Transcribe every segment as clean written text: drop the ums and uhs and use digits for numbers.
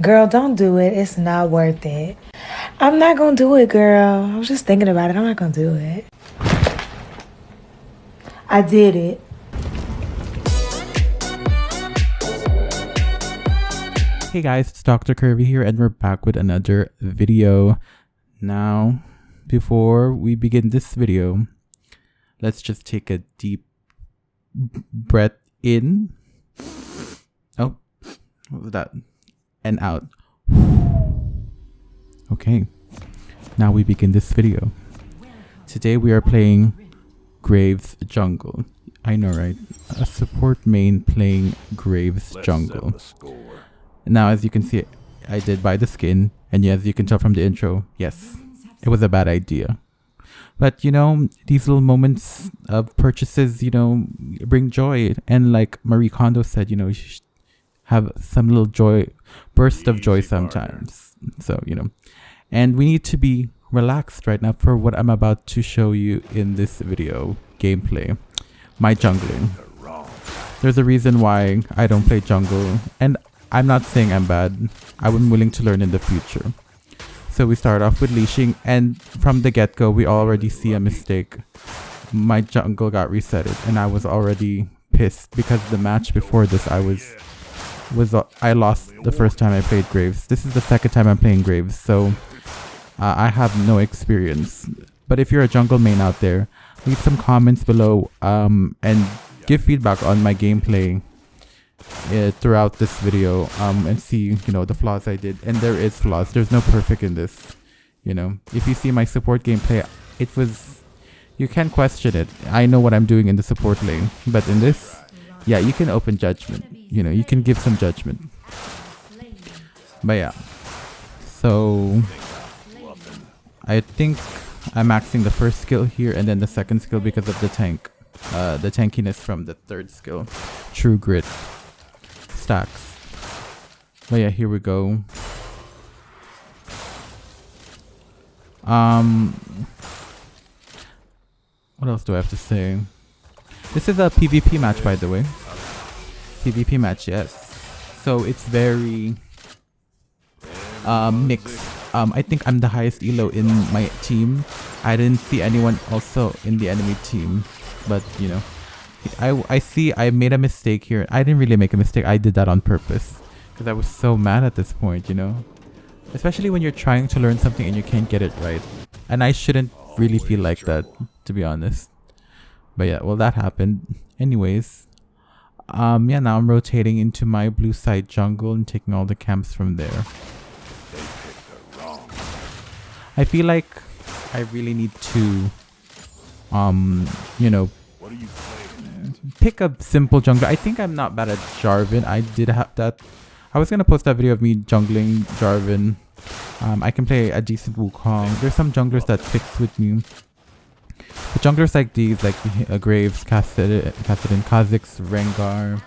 Girl, don't do it. It's not worth it. I'm not gonna do it, girl. I was just thinking about it. I'm not gonna do it. I did it. Hey guys, it's Dr. Curvy here and we're back with another video. Now, before we begin this video, let's just take a deep breath in. Oh, what was that? And out. Okay, now we begin this video. Today we are playing Graves Jungle. I know, right? A support main playing Graves Jungle. Now, as you can see, I did buy the skin, and as you can tell from the intro, yes, it was a bad idea. But, you know, these little moments of purchases, you know, bring joy. And like Marie Kondo said, you know, you should have some little joy, burst of joy sometimes. So, you know, and we need to be relaxed right now for what I'm about to show you in this video gameplay. My jungling. There's a reason why I don't play jungle, and I'm not saying I'm bad. I'm willing to learn in the future. So we start off with leashing, and from the get-go, we already see a mistake. My jungle got resetted, and I was already pissed because the match before this, I lost the first time I played Graves. This is the second time I'm playing Graves, so I have no experience. But if you're a jungle main out there, leave some comments below and give feedback on my gameplay throughout this video and see, you know, the flaws I did. And there is flaws. There's no perfect in this. You know, if you see my support gameplay, you can question it. I know what I'm doing in the support lane, but in this, yeah, you can open judgment. You know, you can give some judgment. But yeah, so I think I'm maxing the first skill here and then the second skill because of the tankiness from the third skill, True Grit stacks. But yeah, here we go. What else do I have to say? This is a PvP match, by the way. PvP match, yes. So it's very mixed. I think I'm the highest elo in my team. I didn't see anyone also in the enemy team, but you know, I see I made a mistake here. I didn't really make a mistake. I did that on purpose because I was so mad at this point, you know, especially when you're trying to learn something and you can't get it right. And I shouldn't really feel like that, to be honest. But yeah, well, that happened. Anyways, yeah, now I'm rotating into my blue side jungle and taking all the camps from there. I feel like I really need to, you know, pick a simple jungler. I think I'm not bad at Jarvan. I did have that. I was gonna post that video of me jungling Jarvan. I can play a decent Wukong. There's some junglers that fix with me. But junglers like these, like Graves, Kassadin, Kha'Zix, Rengar,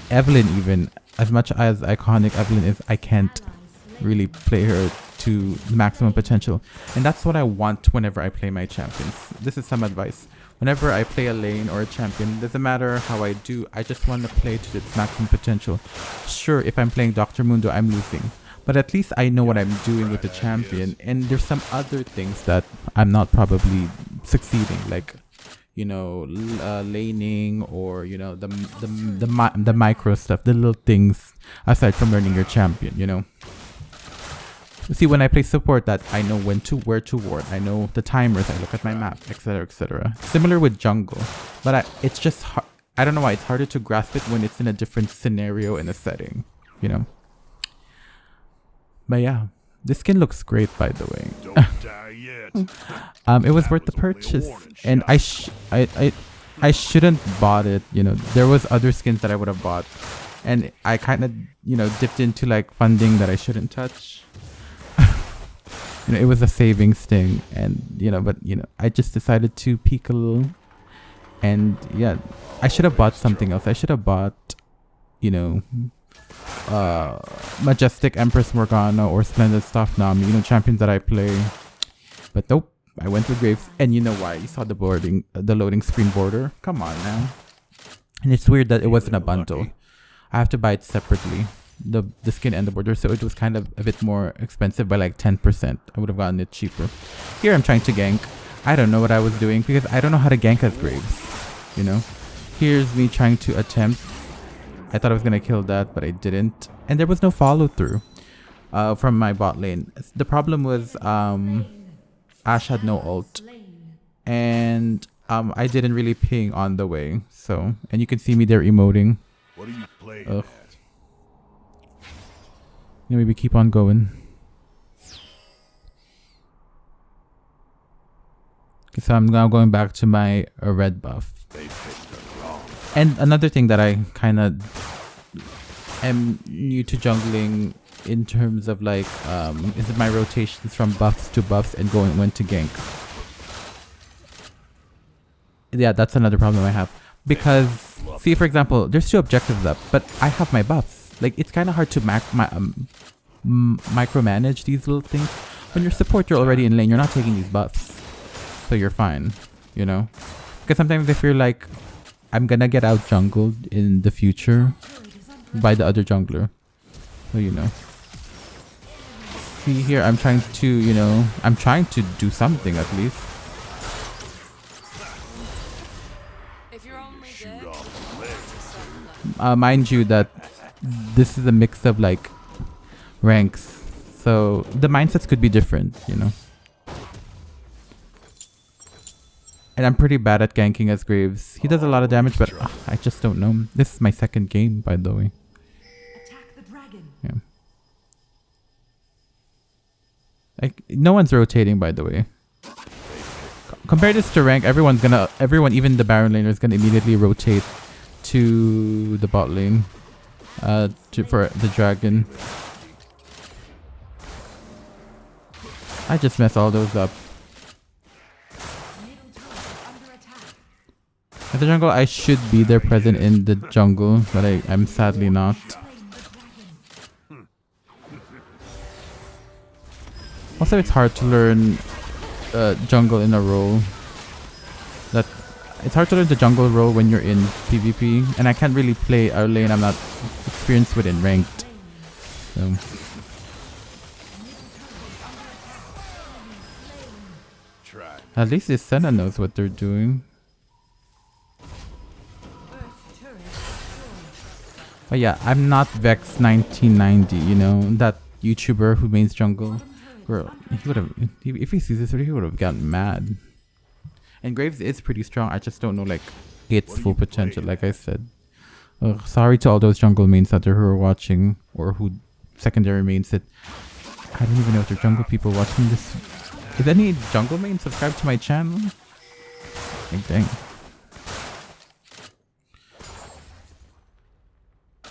Evelynn even. As much as iconic Evelynn is, I can't really play her to the maximum potential. And that's what I want whenever I play my champions. This is some advice. Whenever I play a lane or a champion, doesn't matter how I do, I just want to play to its maximum potential. Sure, if I'm playing Dr. Mundo, I'm losing. But at least I know what I'm doing with the champion. And there's some other things that I'm not probably succeeding, like, you know, laning, or, you know, the micro stuff, the little things aside from learning your champion, you know. See, when I play support, that I know where to ward. I know the timers. I look at my map, etc., etc. Similar with jungle, but it's just hard. I don't know why it's harder to grasp it when it's in a different scenario in a setting, you know. But yeah, this skin looks great, by the way. Don't die yet. It was worth the purchase, and I shouldn't bought it. You know, there was other skins that I would have bought, and I kind of, you know, dipped into like funding that I shouldn't touch. You know, it was a savings thing, and you know, but you know, I just decided to peek a little, and yeah, I should have bought something else. I should have bought, you know, Majestic Empress Morgana or Splendid Stuff Nami, you know, champions that I play. But nope, I went with Graves, and you know why? You saw the loading screen border. Come on now. And it's weird that it wasn't a bundle. I have to buy it separately. the skin and the border, so it was kind of a bit more expensive by like 10%. I would have gotten it cheaper. Here I'm trying to gank. I don't know what I was doing because I don't know how to gank as Graves. You know, here's me trying to attempt. I thought I was gonna kill that, but I didn't, and there was no follow through from my bot lane. The problem was Ashe had no ult, and I didn't really ping on the way. So, and you can see me there emoting. What are you playing Ugh. at? Maybe keep on going. Okay, so I'm now going back to my red buff. They picked the wrong. And another thing that I kind of am new to jungling in terms of like is my rotations from buffs to buffs and going when to gank. Yeah, that's another problem I have, because see, for example, there's 2 objectives up, but I have my buffs. Like, it's kind of hard to micromanage these little things. When you're support, you're already in lane, you're not taking these buffs, so you're fine, you know. Because sometimes I feel like I'm gonna get out jungled in the future by the other jungler, so you know. See here, I'm trying to, you know, I'm trying to do something at least. Mind you that this is a mix of like ranks, so the mindsets could be different, you know. And I'm pretty bad at ganking as Graves. He does a lot of damage, but I just don't know. This is my 2nd game, by the way. Yeah. Like, no one's rotating, by the way. Compare this to rank, everyone, even the Baron laner, is gonna immediately rotate to the bot lane for the dragon. I just mess all those up. At the jungle, I should be there present in the jungle, but I'm sadly not. Also, it's hard to learn jungle in a role. It's hard to learn the jungle role when you're in PvP, and I can't really play a lane I'm not experienced with in ranked. So. At least this Senna knows what they're doing. But yeah, I'm not Vex 1990, you know, that YouTuber who mains jungle. Girl, he would have, if he sees this video, he would have gotten mad. And Graves is pretty strong. I just don't know like its full potential, like I said. Sorry to all those jungle mains out there who are watching, or who secondary mains that I don't even know if they're jungle people watching this. Is any jungle main subscribed to my channel? Like, dang.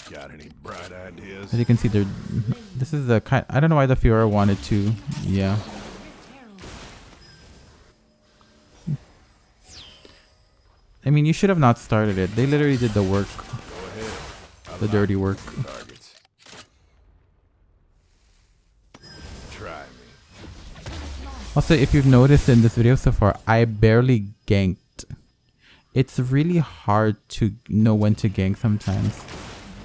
Got any bright ideas? As you can see, this is the kind. I don't know why the Fiora wanted to. Yeah. I mean, you should have not started it. They literally did the work. The dirty work. Try me. Also, if you've noticed in this video so far, I barely ganked. It's really hard to know when to gank sometimes.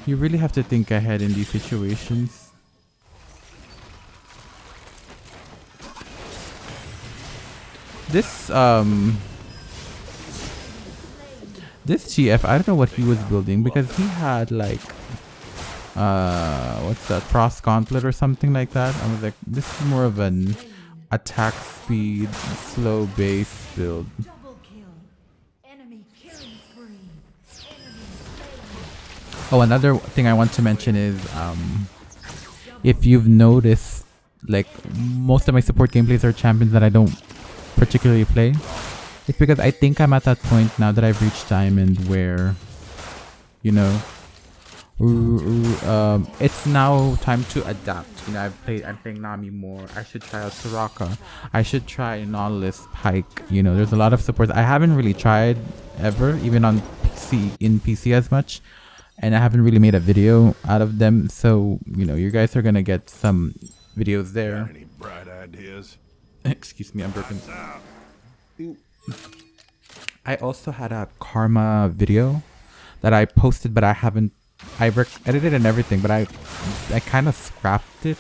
You really have to think ahead in these situations. This GF, I don't know what he was building, because he had like what's that, Frost Gauntlet or something like that. I was like, this is more of an attack speed, slow base build. Oh, another thing I want to mention is if you've noticed, like, most of my support gameplays are champions that I don't particularly play. It's because I think I'm at that point now that I've reached Diamond where, you know, it's now time to adapt. You know, I'm playing Nami more. I should try out Soraka. I should try Nautilus, Pike. You know, there's a lot of supports. I haven't really tried ever, even on PC as much. And I haven't really made a video out of them. So, you know, you guys are going to get some videos there. Got any bright ideas? Excuse me, I'm burping. I also had a Karma video that I posted, but I haven't edited and everything, but I kind of scrapped it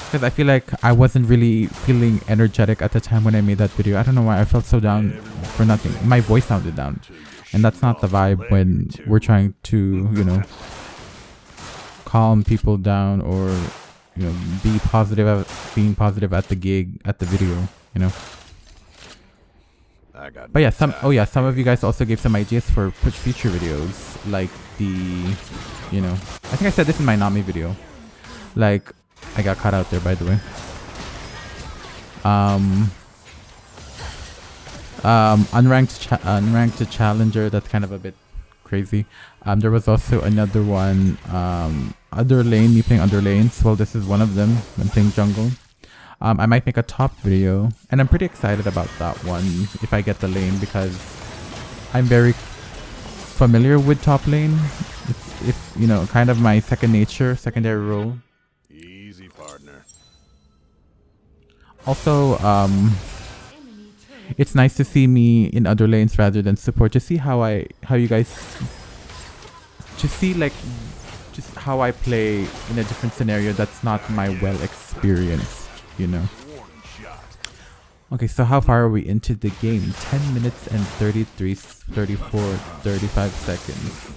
because I feel like I wasn't really feeling energetic at the time when I made that video. I don't know why I felt so down for nothing. My voice sounded down, and that's not the vibe when we're trying to, you know, calm people down or, you know, being positive at the gig, at the video, you know. But yeah, some of you guys also gave some ideas for future videos, like the, you know, I think I said this in my Nami video, like, I got cut out there, by the way. Unranked to challenger, that's kind of a bit crazy. There was also another one, other lane, me playing other lanes. Well, this is one of them. I'm playing jungle. I might make a top video, and I'm pretty excited about that one if I get the lane, because I'm very familiar with top lane. It's you know, kind of my secondary role. Easy, partner. Also, it's nice to see me in other lanes rather than support, to see how you guys, to see like just how I play in a different scenario that's not my well experience, you know. Okay, so how far are we into the game? 10 minutes and 35 seconds.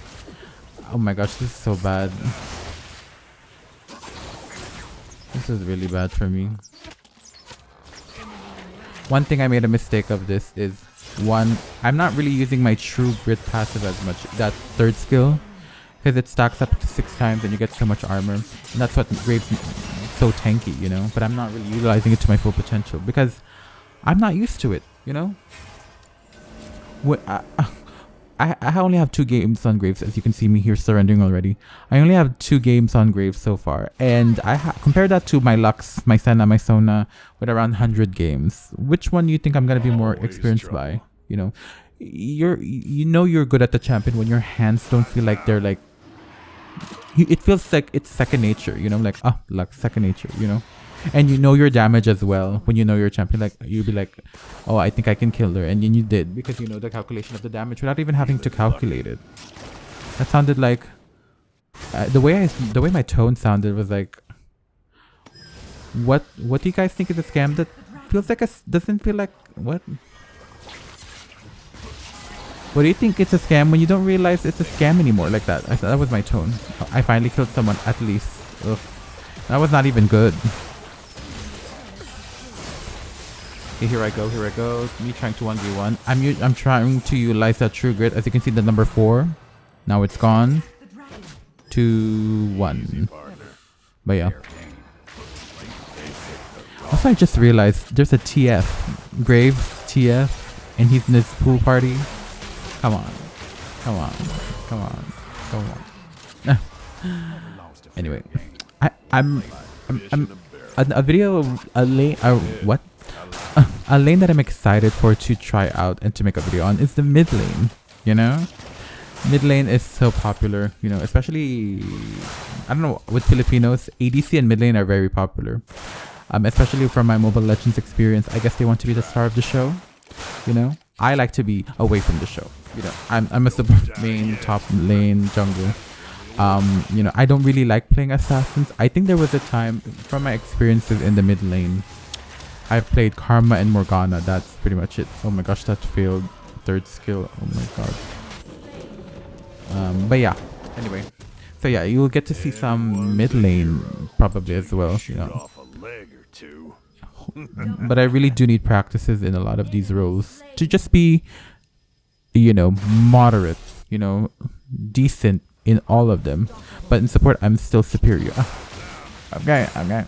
Oh my gosh, this is so bad. This is really bad for me. One thing I made a mistake of this is, one, I'm not really using my true grit passive as much, that third skill, because it stacks up to 6 times and you get so much armor, and that's what Graves so tanky, you know. But I'm not really utilizing it to my full potential because I'm not used to it, you know. I only have 2 games on Graves, as you can see me here surrendering already. I only have 2 games on Graves so far, and I compare that to my Lux, my Senna, my Sona with around 100 games. Which one do you think I'm gonna be more experienced by? You know, you're good at the champion when your hands don't feel like they're like. It feels like it's second nature, you know, like Lux, second nature, you know. And you know your damage as well when you know your champion. Like, you'll be like, oh, I think I can kill her, and then you did, because you know the calculation of the damage without even having to calculate it. That sounded like the way my tone sounded was like, what do you guys think is a scam that feels like doesn't feel like what? What do you think it's a scam when you don't realize it's a scam anymore? Like that. That was my tone. I finally killed someone, at least. Ugh. That was not even good. Okay, here I go. Me trying to 1v1. I'm trying to utilize that true grit. As you can see, the number 4. Now it's gone. 2-1. But yeah. Also, I just realized there's a TF. Graves TF. And he's in this pool party. Come on. Anyway. I'm a video, a lane that I'm excited for to try out and to make a video on is the mid lane, you know. Mid lane is so popular, you know, especially, I don't know, with Filipinos, ADC and mid lane are very popular. Especially from my Mobile Legends experience, I guess they want to be the star of the show, you know. I like to be away from the show, you know. I'm a support main, top lane, jungle. You know, I don't really like playing assassins. I think there was a time, from my experiences in the mid lane, I've played Karma and Morgana. That's pretty much it. Oh my gosh, that failed. Third skill. Oh my god. But yeah. Anyway. So yeah, you'll get to see some mid lane probably as well, you know. But I really do need practices in a lot of these roles to just be, you know, moderate, you know, decent in all of them. But in support, I'm still superior. Okay. And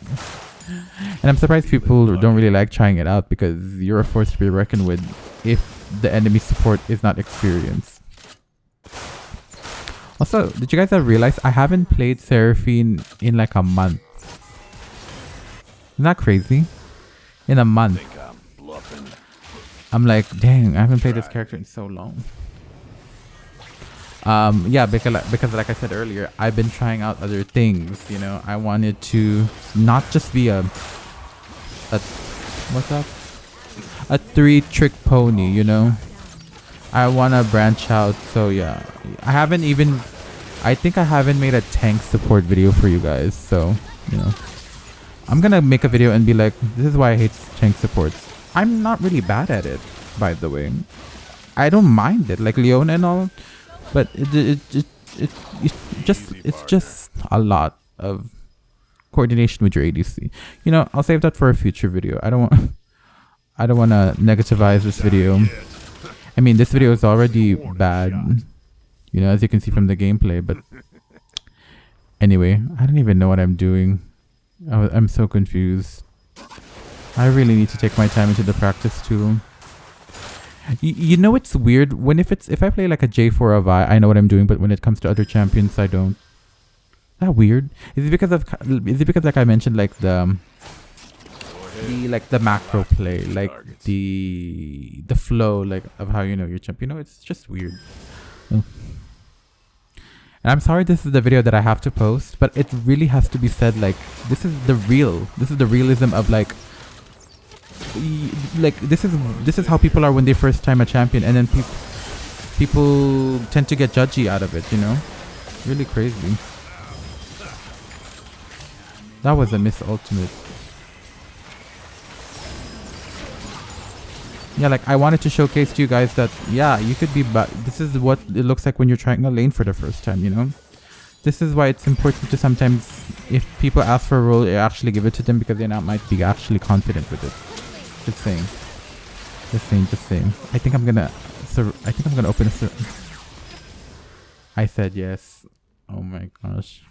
I'm surprised people don't really like trying it out, because you're a force to be reckoned with if the enemy support is not experienced. Also, did you guys realize I haven't played Seraphine in like a month? Isn't that crazy? In a month. I'm like, dang, I haven't played this character in so long. Yeah, because like I said earlier, I've been trying out other things, you know. I wanted to not just be a 3-trick pony, you know. I want to branch out. So yeah, I haven't even I think I haven't made a tank support video for you guys, so you know, I'm gonna make a video and be like, this is why I hate tank supports. I'm not really bad at it, by the way. I don't mind it, like Leon and all, but it's just a lot of coordination with your ADC. You know, I'll save that for a future video. I don't want to negativize this video. I mean, this video is already bad, you know, as you can see from the gameplay. But anyway, I don't even know what I'm doing. I'm so confused. I really need to take my time into the practice too. You know, it's weird when if I play like a J4 or a Vi, I know what I'm doing, but when it comes to other champions, I don't. Is that weird? Is it because like I mentioned, like the macro play, like the flow, like of how you know your champ. You know, it's just weird. Oh. And I'm sorry this is the video that I have to post, but it really has to be said, like this is the realism of like this is how people are when they first time a champion, and then people tend to get judgy out of it, you know? Really crazy. That was a miss ultimate. Yeah, like I wanted to showcase to you guys that yeah, you could be this is what it looks like when you're trying a lane for the first time, you know? This is why it's important to sometimes, if people ask for a role, you actually give it to them, because they not might be actually confident with it. Just saying. I think I'm gonna open a I said yes. Oh my gosh.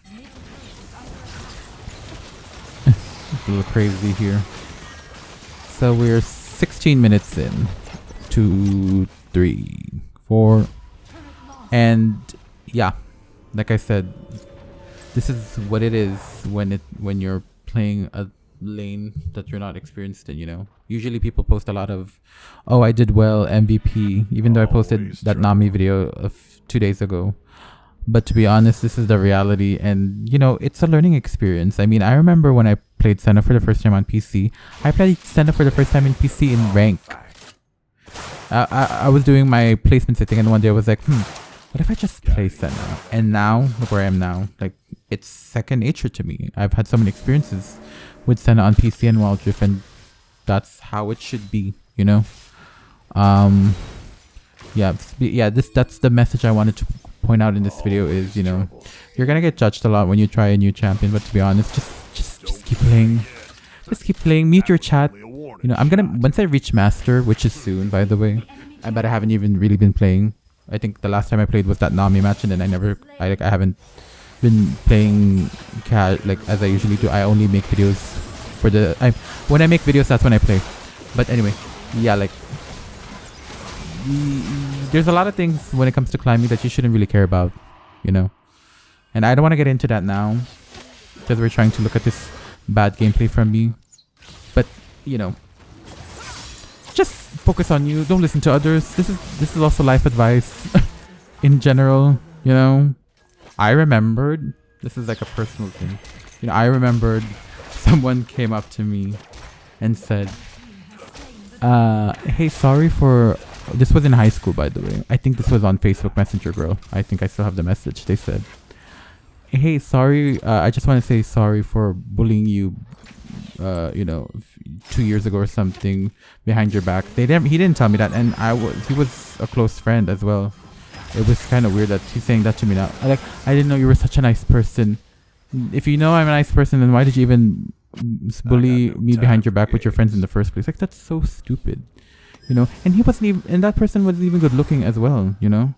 It's a little crazy here. So we're 16 minutes in. 2, 3, 4. And yeah, like I said, this is what it is when you're playing a lane that you're not experienced in, you know. Usually people post a lot of, oh, I did well, MVP, even though I posted that Nami video of 2 days ago. But to be honest, this is the reality, and you know, it's a learning experience. I mean, I remember when I played Senna for the first time on PC. I played Senna for the first time in PC in rank. I was doing my placements, I think, and one day I was like, what if I just play Senna? And now, look where I am now. Like, it's second nature to me. I've had so many experiences with Senna on PC and Wild Rift, and that's how it should be, you know? That's the message I wanted to point out in this video is, you know, you're gonna get judged a lot when you try a new champion, but to be honest, just keep playing. Just keep playing. Mute your chat. You know, I'm gonna, once I reach Master, which is soon, by the way, I bet I haven't even really been playing. I think the last time I played was that Nami match, and then I haven't been playing like as I usually do. I only make videos for when I make videos, that's when I play. But anyway, yeah, like there's a lot of things when it comes to climbing that you shouldn't really care about, you know. And I don't want to get into that now because we're trying to look at this bad gameplay from me. But you know, just focus on you. Don't listen to others. This is also life advice in general, you know. I remembered, this is like a personal thing, you know, I remembered someone came up to me and said, hey, sorry for, this was in high school, by the way. I think this was on Facebook Messenger, bro. I think I still have the message. They said, hey, sorry, I just want to say sorry for bullying you, you know, 2 years ago or something behind your back. He didn't tell me that, and he was a close friend as well. It was kind of weird that he's saying that to me now. I didn't know you were such a nice person. If you know I'm a nice person, then why did you even bully me behind your back with your friends in the first place? Like, that's so stupid, you know. And he wasn't even, and that person wasn't even good looking as well, you know.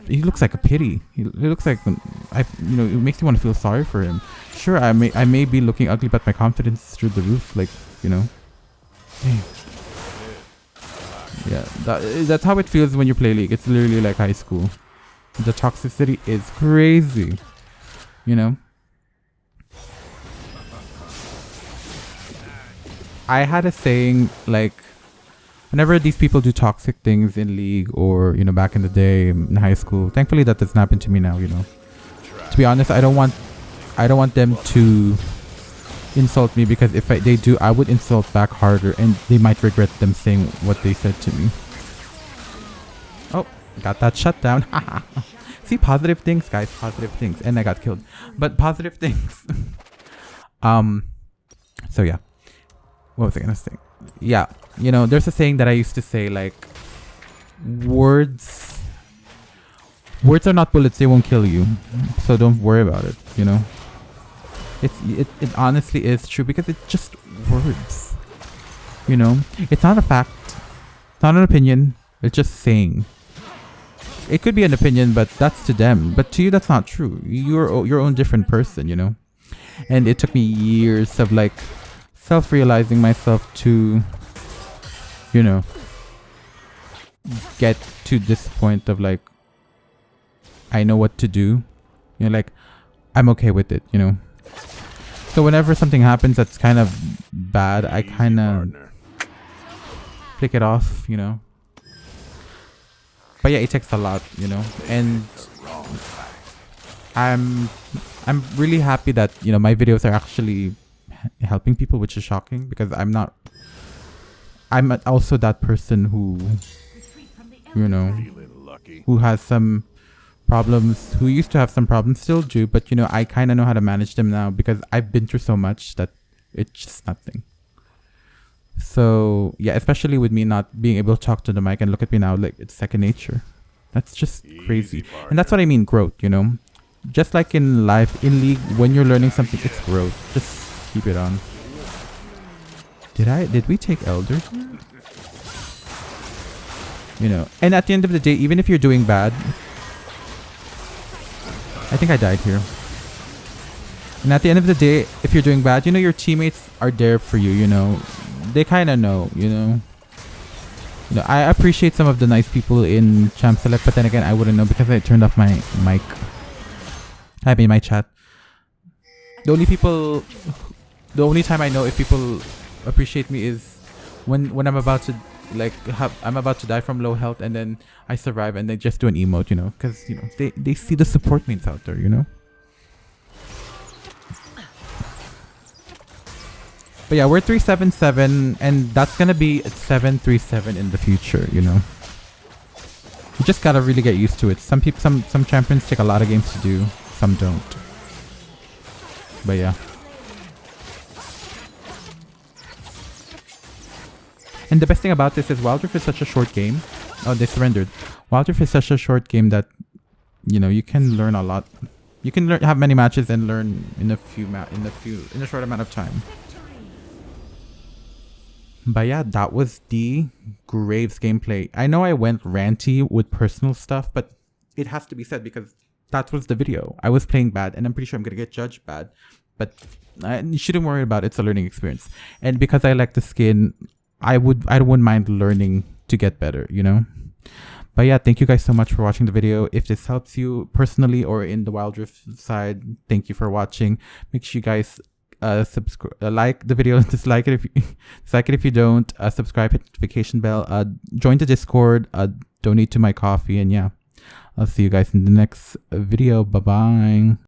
He looks like a pity. He looks like, you know, it makes you want to feel sorry for him. Sure, I may be looking ugly, but my confidence is through the roof. Like, you know. Hey. Yeah, that's how it feels when you play League. It's literally like high school. The toxicity is crazy, you know. I had a saying, like, whenever these people do toxic things in League or, you know, back in the day in high school, thankfully that doesn't happen to me now, you know. To be honest, I don't want them to insult me, because if they do, I would insult back harder, and they might regret them saying what they said to me. Oh, got that shut down. See, positive things, guys, positive things. And I got killed. But positive things. So yeah. What was I gonna say? Yeah, you know, there's a saying that I used to say, like, words are not bullets, they won't kill you. So don't worry about it, you know. It honestly is true, because it's just words. You know? It's not a fact. It's not an opinion. It's just saying. It could be an opinion, but that's to them. But to you, that's not true. You're your own different person, you know? And it took me years of, like, self-realizing myself to, you know, get to this point of, like, I know what to do. You know, like, I'm okay with it, you know? So whenever something happens that's kind of bad, I kind of flick it off, you know? But yeah, it takes a lot, you know? And I'm really happy that, you know, my videos are actually helping people, which is shocking, because I'm also that person who, you know, who has some problems, who used to have some problems, still do, but, you know, I kind of know how to manage them now, because I've been through so much that it's just nothing. So yeah, especially with me not being able to talk to the mic, and look at me now, like, it's second nature. That's just crazy. And that's what I mean, growth, you know? Just like in life, in League, when you're learning something, it's growth. Just keep it on. Did we take Elder? You know, and at the end of the day, even if you're doing bad, I think I died here. And at the end of the day, if you're doing bad, you know, your teammates are there for you, you know. They kind of know, you know. You know, I appreciate some of the nice people in Champ Select, but then again, I wouldn't know, because I turned off my mic. I mean, my chat. The only time I know if people appreciate me is when I'm about to, like, I'm about to die from low health, and then I survive, and they just do an emote, you know, because, you know, they see the support mates out there, you know. But yeah, we're 377, and that's gonna be 737 in the future, you know. You just gotta really get used to it. Some champions take a lot of games to do, some don't. But yeah. And the best thing about this is Wild Rift is such a short game. Oh, they surrendered. Wild Rift is such a short game that, you know, you can learn a lot. You can have many matches and learn in a short amount of time. But yeah, that was the Graves gameplay. I know I went ranty with personal stuff, but it has to be said, because that was the video. I was playing bad, and I'm pretty sure I'm gonna get judged bad, but you shouldn't worry about it. It's a learning experience. And because I like the skin, I wouldn't mind learning to get better, you know. But yeah, thank you guys so much for watching the video. If this helps you personally or in the Wild Rift side, thank you for watching. Make sure you guys subscribe, like the video, dislike it if you don't, subscribe, hit the notification bell, join the Discord, donate to my coffee, and yeah, I'll see you guys in the next video. Bye bye.